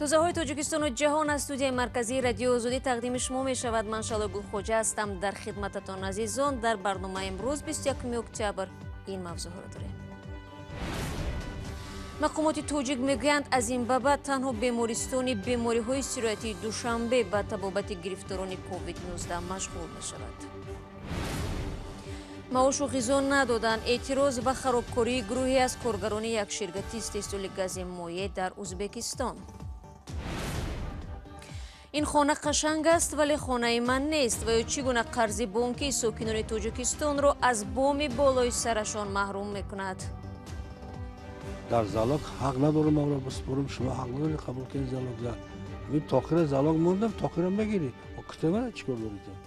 توزه‌های تاجیکستان و جهان از استودیوی مرکزی رادیو آزادی تقدیم شما می شود. من شالا گلخوجه هستم. در خدمتتان عزیزان در برنامه امروز 21 اکتبر این موضوع را داریم. مقامات تاجیک میگویند از این به بعد تنها بیمارستان بیماری‌های سیرایتی دوشنبه به طبابت گرفتاران کووید 19 مشغول می شود. معاش و غذا ندادن، اعتراض و خرابکاری گروهی از کارگران یک شرکت استحصال گاز مایع در ازبکستان. این خانه قشنگ است ولی خانه من نیست و چگونه قرض بانکی ساکنان تاجیکستان را از بام بالای سرشان محروم میکند. در زالاق حق ندارم ما را بسپرم، شما حق نداری قبول کنید زالاق زد. ببین تاخیر زالاق موندم، تاخیرم بگیری. و کتابه چیکار دارید؟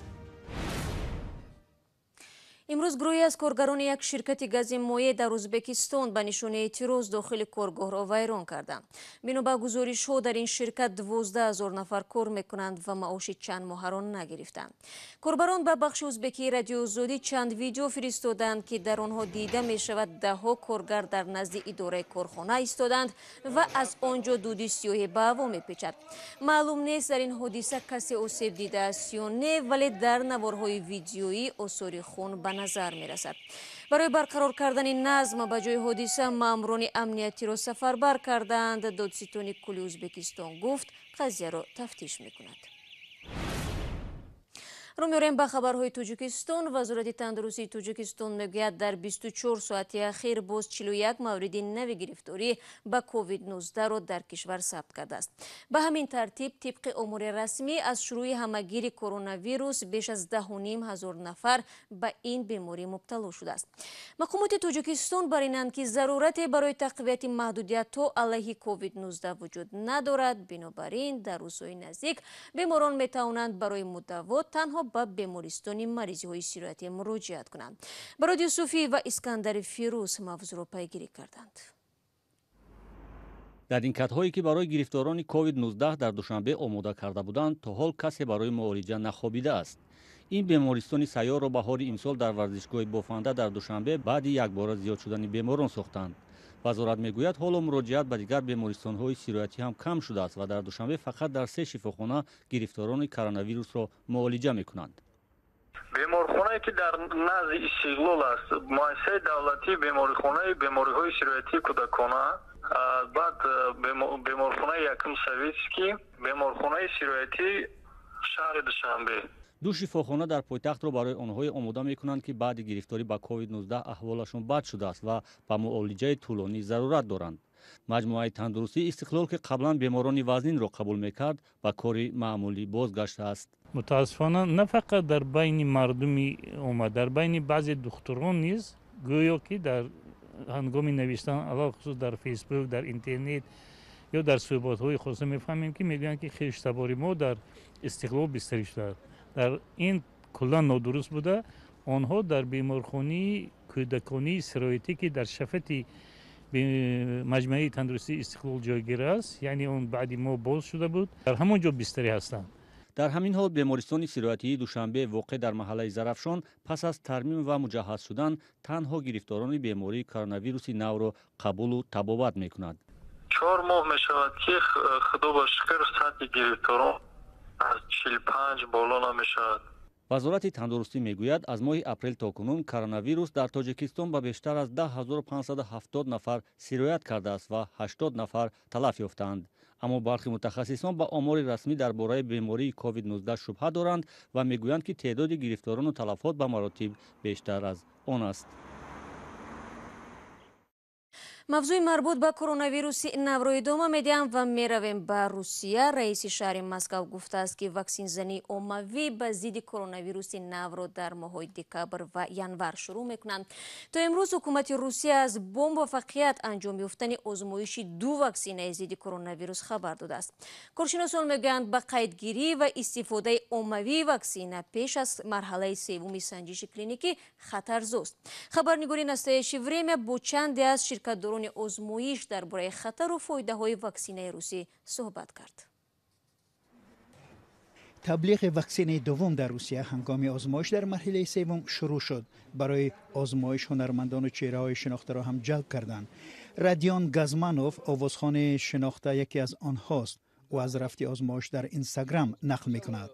امروز گروهی از کارگران یک شرکت گاز مایع در ازبکستان به نشانه اعتراض داخل کارگاه را ویران کردند. بنا به گزارش‌ها در این شرکت 12,000 نفر کار میکنند و معاش چند ماه را نگرفتند. کاربران به بخش ازبکی رادیو آزادی چند ویدیو فرستادند که در آنها دیده می شود ده‌ها کارگر در نزد اداره کارخانه ایستادند و از آنجا دود سیاه به هوا میپیچد. معلوم نیست در این حادثه کسی آسیب دیده است یا نه، ولی در نوارهای ویدیویی آثار خون به نظر می رسد. برای برقرار کردن نظم به جای حادثه ماموران امنیتی را سفربر کردند. دادستان کل ازبکستان گفت قضیه را تفتیش می کند. رو می‌ریم به خبرهای تاجیکستان. وزارت تندرستی تاجیکستان میگوید در 24 ساعت اخیر باز 41 مورد نو گرفتاری به کووید 19 را در کشور ثبت کرده است. به همین ترتیب طبق امور رسمی از شروع همهگیری کرونا ویروس بیش از 10,500 نفر به این بیماری مبتلا شده است. مقامات تاجیکستان برینند که ضرورتی برای تقویت محدودیت‌ها علیه کووید 19 وجود ندارد. بنابراین در روزهای نزدیک بیماران میتوانند برای مداوا تنها به بیمارستان مریضی های سیرایتی مراجعت کنند. برای یوسفی و اسکندر فیروز موضوع را پیگیری کردند. در این کدهایی که برای گرفتاران کووید 19 در دوشنبه آماده کرده بودند تا حال کسی برای معالجه نخوابیده است. این بیمارستان سیار را بهار امسال در ورزشگاه بافنده در دوشنبه بعد یک بار زیاد شدن بیماران ساختند. وزارت میگوید حالا مراجعت به دیگر بیمارستان‌های سیرایتی هم کم شده است و در دوشنبه فقط در 3 شفاخانه گرفتاران کرونا ویروس را معالجه می‌کنند. بیمارخانه‌ای که در نزد استقلال است، مؤسسه دولتی بیماری‌های سیرایتی کودکانه، بعد بیمارخانه یکم سویسکی، بیمارخانه سیرایتی شهر دوشنبه. دو شفاخانه در پایتخت را برای آنها آماده می‌کنند که بعد گرفتاری به کووید 19 احوالشان بد شده است و به معالجه طولانی ضرورت دارند. مجموعه تندرستی استقلال که قبلا بیماران وزنین را قبول می‌کرد به کار معمولی بازگشته است. متاسفانه نه فقط در بین مردمی اومد، در بین بعضی دکتران نیز گویا که در هنگام نوشتن علاوه خصوص در فیسبوک، در اینترنت یا در صحبت‌های خاصه می‌فهمیم که میگن که خیشتباری ما در استقلال بستری شده. در این کلا نادرست بوده. آنها در بیمارخانه کودکانی سرایتی که در شفت مجموعه تندرستی استقلال جایگیر است، یعنی اون بعدی ما باز شده بود، در همونجا بستری هستند. در همین حال بیمارستان سیرایتی دوشنبه واقع در محله زرافشان پس از ترمیم و مجهز شدن تنها گرفتاران بیماری کرونا ویروس نو را قبول و طبابت می‌کند. 4 ماه می‌شود که خدا با شکر سطح گرفتاران از 45 بالا نمی‌شود. وزارت تندرستی میگوید از ماه اپریل تا کنون کرونا ویروس در تاجیکستان به بیشتر از 10,570 نفر سیرایت کرده است و 80 نفر تلف یافتند. اما برخی متخصصان با آمار رسمی درباره بیماری کووید 19 شبهه دارند و میگویند که تعداد گرفتاران و تلفات به مراتب بیشتر از آن است. موضوع مربوط به کرونا ویروس نو را ادامه میدیم و میرویم به روسیه. رئیس شهر مسکو گفته است که واکسن زنی عمومی به ضد کرونا ویروس نو را در ماه‌های دکبر و ینور شروع میکنند. تا امروز حکومت روسیه از با موفقیت انجام یافتن آزمایش 2 واکسن ضد کرونا ویروس خبر داده است. کارشناسان میگویند به قیدگیری و استفاده عمومی واکسن پیش از مرحله سوم سنجش کلینیکی خطرزاست. خبرنگاری نستایش وریم با چندی از شرکت‌داران آزمایش درباره خطر و فایده‌های واکسن روسی صحبت کرد. تبلیغ واکسن دوم در روسیه هنگام آزمایش در مرحله سوم شروع شد. برای آزمایش هنرمندان و چهره‌های شناخته را هم جلب کردند. رادیون گازمانوف آوازخوان شناخته یکی از آنهاست. او از رفت آزمایش در اینستاگرام نقل می‌کند.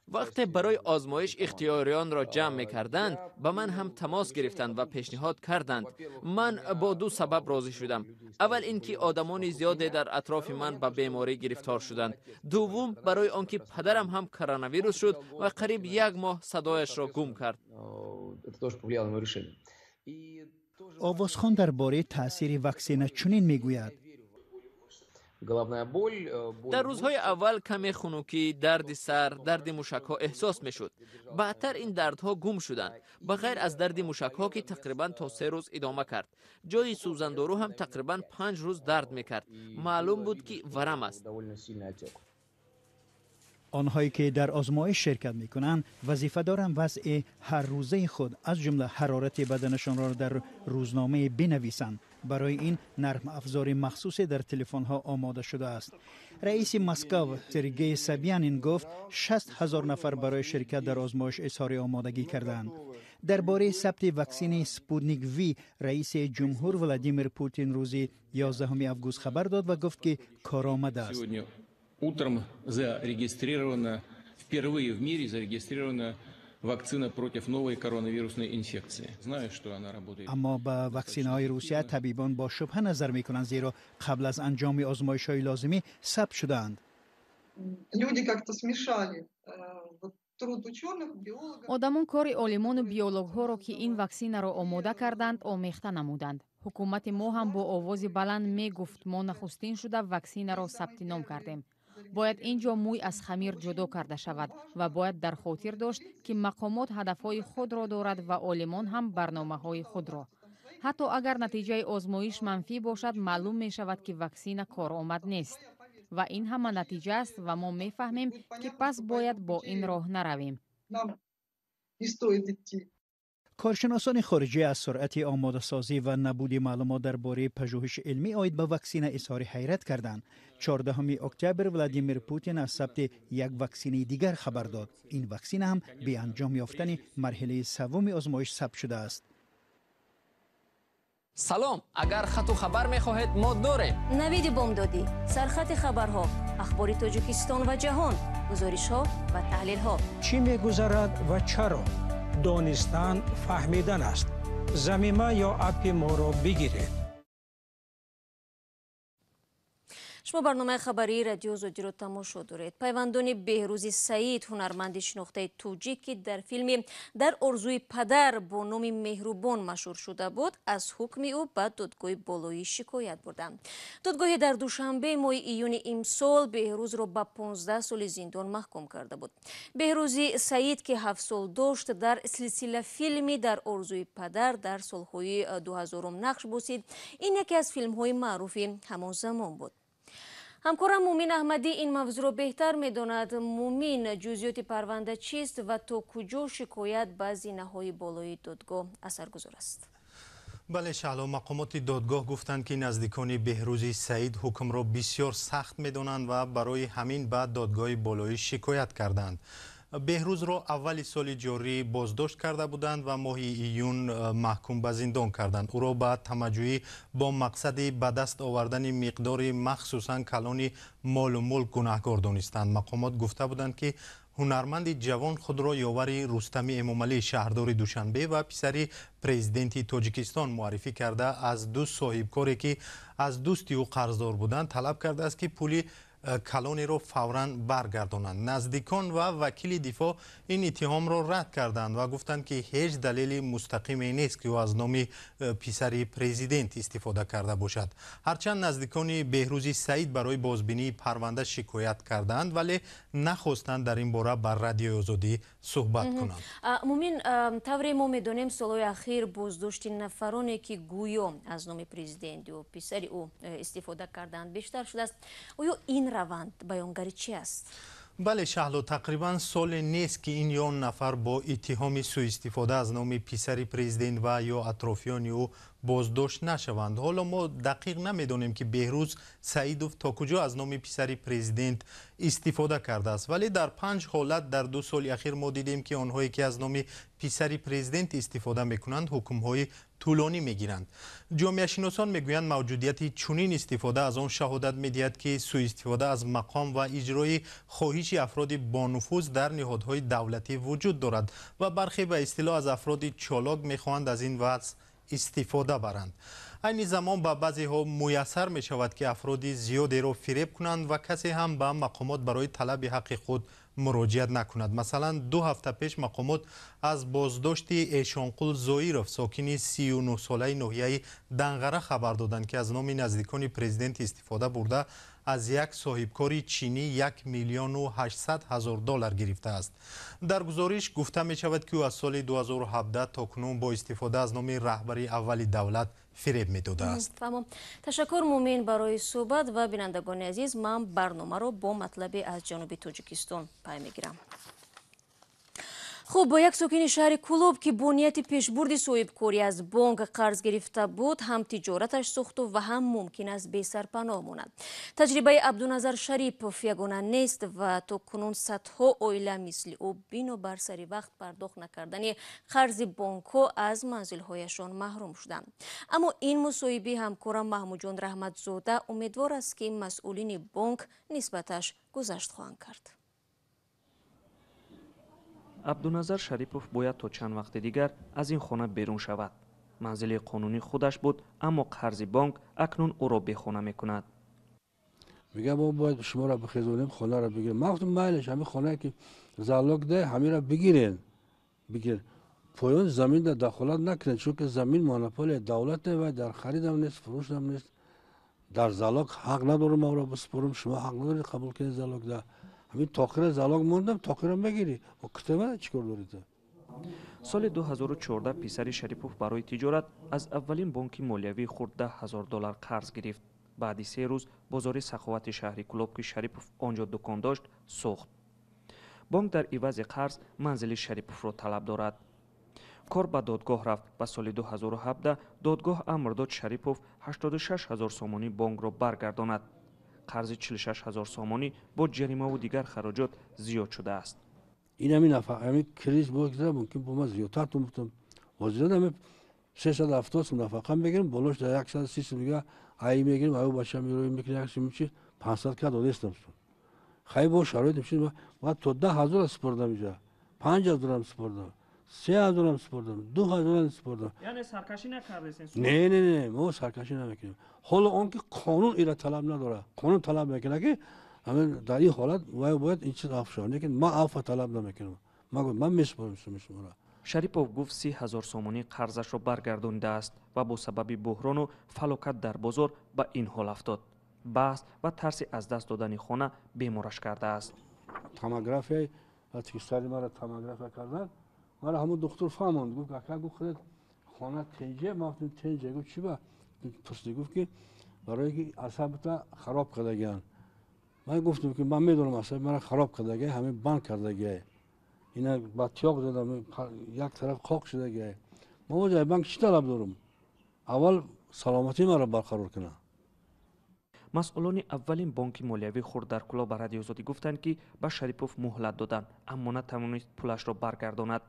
وقتی برای آزمایش اختیاریان را جمع می کردند به من هم تماس گرفتند و پیشنهاد کردند. من با دو سبب راضی شدم. اول اینکه آدمان زیادی در اطراف من به بیماری گرفتار شدند. دوم برای آنکه پدرم هم کرونا ویروس شد و قریب 1 ماه صدایش را گم کرد. آوازخان درباره تاثیر واکسن چنین میگوید: در روزهای اول کمی خنکی، درد سر، درد موشک‌ها احساس می‌شد. بعدتر این دردها گم شدند. بغیر از درد موشک‌ها که تقریباً تا 3 روز ادامه کرد. جای سوزندارو هم تقریباً 5 روز درد می‌کرد. معلوم بود که ورم است. آنهایی که در آزمایش شرکت می‌کنند وظیفه دارند وضع هر روزه خود از جمله حرارت بدنشان را در روزنامه بنویسند. برای این نرم افزار مخصوصی در تلفن‌ها آماده شده است. رئیس مسکو سرگئی سابیانین گفت 60,000 نفر برای شرکت در آزمایش اظهار آمادگی کردند. درباره ثبت واکسن سپوتنیک وی رئیس جمهور ولادیمیر پوتین روز 11 آگوست خبر داد و گفت که کارآمد است. Утром зарегистрирована, впервые в мире зарегистрирована вакцина против новой коронавирусной инфекции. Знаю, что она работает. اما با واکسن‌های روسیه طبیبان با شبهه نظر می‌کنند زیرا قبل از انجام آزمایش‌های لازمی ثبت شدند. одамон кори олимону биологҳоро ки ин ваксинаро омода карданд омехта намуданд. ҳукумати мо ҳам бо овози баланд мегуфт мо нахустин шуда ваксинаро сабти ном кардем. бояд ин ҷо мӯй аз хамир ҷудо карда шавад ва бояд дар хотир дошт ки мақомот ҳадафҳои худро дорад ва олимон ҳам барномаҳои худро. ҳатто агар натиҷаи озмоиш манфӣ бошад маълум мешавад ки ваксина коромад нест. ва ин ҳама натиҷа аст ва мо мефаҳмем ки пас бояд бо ин роҳ наравем. کارشناسان خارجی از سرعت آماده سازی و نبود معلومات درباره پژوهش علمی عاید به واکسن اظهار حیرت کردند. 14 اکتبر ولادیمیر پوتین از ثبت یک واکسن دیگر خبر داد. این واکسن هم به انجام یافتن مرحله سوم آزمایش ثبت شده است. سلام، اگر خط و خبر می‌خواهید ما داریم. نوید بامدادی، سرخط خبرها، اخبار تاجیکستان و جهان، گزارش‌ها و تحلیل‌ها. چی می‌گذرد و چرا؟ دانستن فهمیدن است. ضمیمه یا اپ ما را بگیرید. شما برنامه خبری رادیو زودی رو تماشا دارید. پیوندان بهروز سعید، هنرمند شناخته توجیک که در فیلم در آرزوی پدر با نام مهربان مشهور شده بود، از حکم او به دادگاه بالایی شکایت بردند. دادگاه در دوشنبه ماه ایون امسال بهروز را به 15 سال زندان محکوم کرده بود. بهروز سعید که 7 سال داشت در سلسله فیلمی در آرزوی پدر در سالهای 2000 نقش بازید. این یکی از فیلم‌های معروف همان زمان بود. همکارم مومین احمدی این موضوع را بهتر می‌داند. مومین، جزئیات پرونده چیست و تا کجا شکایت به زینه‌های بالای دادگاه اثرگذار است؟ بله شهلا، مقامات دادگاه گفتند که نزدیکان بهروز سعید حکم را بسیار سخت می‌دانند و برای همین بعد دادگاه بالایی شکایت کردند. بهروز را اول سال جاری بازداشت کرده بودند و ماه ایون محکوم به زندان کردند. او را به تمجوی با مقصد به دست آوردن مقدار مخصوصا کلان مال و ملک گناهکار دانستند. مقامات گفته بودند که هنرمند جوان خود را یاور رستم امامعلی شهردار دوشنبه و پسر پرزیدنت تاجیکستان معرفی کرده از دو صاحبکاری که از دوستی او قرضدار بودند طلب کرده است که پول کلانی را فوراً برگردانند. نزدیکان و وکیل دفاع این اتهام را رد کردند و گفتند که هیچ دلیل مستقیمی نیست که او از نام پسر پرزیدنت استفاده کرده باشد. هرچند نزدیکان بهروز سعید برای بازبینی پرونده شکایت کردند ولی نخواستند در این باره بر رادیو آزادی صحبت کنند. مومین، طوری ما می‌دانیم سالهای اخیر بازداشت نفرانی که گویا از نام پرزیدنت و پسر او استفاده کردند بیشتر شده است. آیا این روند بیانگر چی است؟ بله شهلا، تقریبا سال نیست که این یون نفر با اتهام سوء استفاده از نام پسر پرزیدنت و یا اطرافیان او بازداشت نشوند. حالا ما دقیق نمیدونیم که بهروز سعیدوف تا کجا از نام پسر پرزیدنت استفاده کرده است، ولی در 5 حالت در 2 سال اخیر ما دیدیم که آنهایی که از نام پسر پرزیدنت استفاده میکنند حکم‌های طولانی میگیرند. جامعه شناسان میگویند موجودیت چنین استفاده از آن شهادت میدهد که سوء استفاده از مقام و اجرای خواهش افراد با نفوذ در نهادهای دولتی وجود دارد و برخی به اصطلاح از افراد چالاک میخواهند از این وضع استفاده برند. این زمان به بعضی ها میسر می شود که افرادی زیادی را فریب کنند و کسی هم به مقامات برای طلب حق خود مراجعت نکند. مثلا 2 هفته پیش مقامات از بازداشت ایشانقول زویروف ساکن 39 ساله ناحیه دنغره خبر دادند که از نام نزدیکان پرزیدنت استفاده برده از یک صاحبکار چینی 1,800,000 دلار گرفته است. در گزارش گفته می شود که او از سال 2017 تا کنون با استفاده از نام رهبری اول دولت فریب می داده است. تشکر مومن برای صحبت و بینندگان عزیز، من برنامه را با مطلبی از جنوب تاجیکستان پی میگیرم. خب با یک ساکن شهر کلوب که با نیت پیشبرد صاحبکاری از بانک قرض گرفته بود، هم تجارتش سوخت و هم ممکن است بی سرپناه ماند. تجربه عبدالنظر شریپوف یگانه نیست و تا کنون صدها عائله مثل او بنابر سری وقت پرداخت نکردن قرض بانک ها از منزل‌هایشان محروم شدند. اما این مصاحبه همکارم محمود جان رحمتزاده امیدوار است که مسئولین بانک نسبتش گذشت خواهند کرد. عبدالنظر شریپوف باید تا چند وقت دیگر از این خانه بیرون شود. منزل قانونی خودش بود، اما قرض بانک اکنون او را بیخانه میکند. میگه ما باید شما را بخیزونیم، خانه را بگیریم. من گفتم میلش همین خانه که زالاک ده همین را بگیرین. پایان زمین در دخالت نکنید، چون که زمین مونوپول دولت و در خرید هم نیست، فروش هم نیست. در زالاک حق ندارم ما را بسپرم، شما حق ندارید قبول کنید زالاک ده. همین تاخیر زالاک موندم، تاخیرم بگیری. و کتابه چیکار دارید؟ سال 2014 پسر شریپوف برای تجارت از اولین بانک مالیوی خود 10,000 دلار قرض گرفت. بعد 3 روز بازار سخاوت شهری کلوب که شریپوف آنجا دکان داشت سوخت. بانک در عوض قرض منزل شریپوف را طلب دارد. کار به دادگاه رفت و سال 2017 دادگاه امر داد شریپوف 86,000 سومانی بانک را برگرداند. قرض 46,000 سومانی با جریمه و دیگر خراجات زیاد شده است. این همین نفع همین کریز بگذره ممکن با ما زیادتر تو مفتم وزیران همه 670 سوم نفقه بگیریم، بالاش در 130 سوم دیگه ای میگیریم، او باشه میرویم میکنیم چی 500 کد دادستم. خیلی با شرایط میشه ما تا 10,000 سپردم اینجا، 5,000 هم سپردم، 3,000 هم سپردم، 2,000 هم سپردم. یعنی سرکشی نکردین؟ نه ما سرکشی نمیکنیم. حالا اون که قانون ایرا طلب نداره، قانون طلب میکنه که همین در این حالت باید این چیز عفو شود، لیکن ما عفو طلب نمیکنم. من میسپارم شما را. شریپوف گفت 30,000 سومانی قرضش را برگردانده است و با سبب بحران و فلاکت در بازار به این حال افتاد. بحث و ترس از دست دادن خانه بیمارش کرده است. توموگرافی وقتی سری مرا توموگرافی کردن، مرا همون دکتر فهموند، گفت اکا گفت خانه تنجه، ما گفتم تنجه، گفت چی با؟ پرسید گفت که برای که اعصابت خراب کردگیان. من گفتم که من میدونم اعصاب مرا خراب کردگی، همین بند کردگی. اینا با تیاق زدم، یک طرف خاک شدگی. ما جای بانک چی طلب دارم؟ اول سلامتی مرا برقرار کنه. مسئولان اولین بانک مالیوی خود در کلوب به رادیو آزادی گفتند که به شریپوف مهلت دادند، اما نتوانست پولش را برگرداند.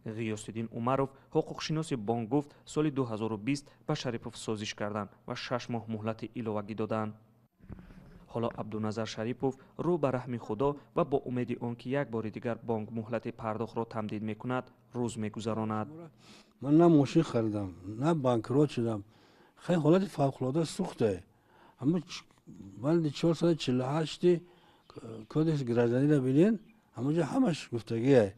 غیاث‌الدین عمروف حقوقشناس بانک گفت سال 2020 به شریپوف سازش کردند و 6 ماه مهلت ایلاوگی دادند. حالا عبدالنظر شریپوف رو به رحم خدا و با امید آنکه یک بار دیگر بانک مهلت پرداخت را تمدید میکند روز میگذراند. من نه ماشین خریدم، نه بانکرات شدم. خیلی حالت فوق‌العاده سخته. اما من 448 کدش گرازانی را ببینین، همونجا همش گفتگیه.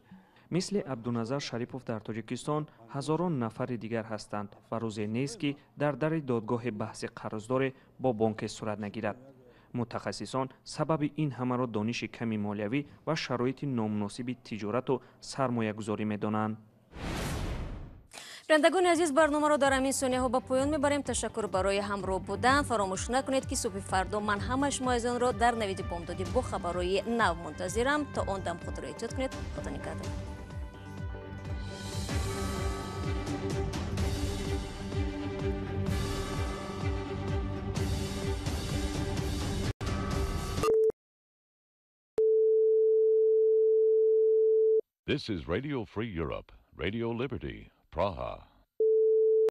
مثل عبدالنظر شریپوف در تاجیکستان هزاران نفر دیگر هستند و روزی نیست که در دادگاه بحث قرضدار با بانک صورت نگیرد. متخصصان سبب این همه را دانش کمی مالیوی و شرایط نامناسب تجارت و سرمایه گذاری می دانند. بینندگان عزیز، برنامه را در همین ثانیه ها به پایان میبریم. تشکر برای همراه بودن. فراموش نکنید که صبح فردا من همه شما را در نوید بامدادی با خبرهای نو منتظرم. تا آن دم خود را احتیاط کنید. خدا نگهدار. This is Radio Free Europe, Radio Liberty, Praha.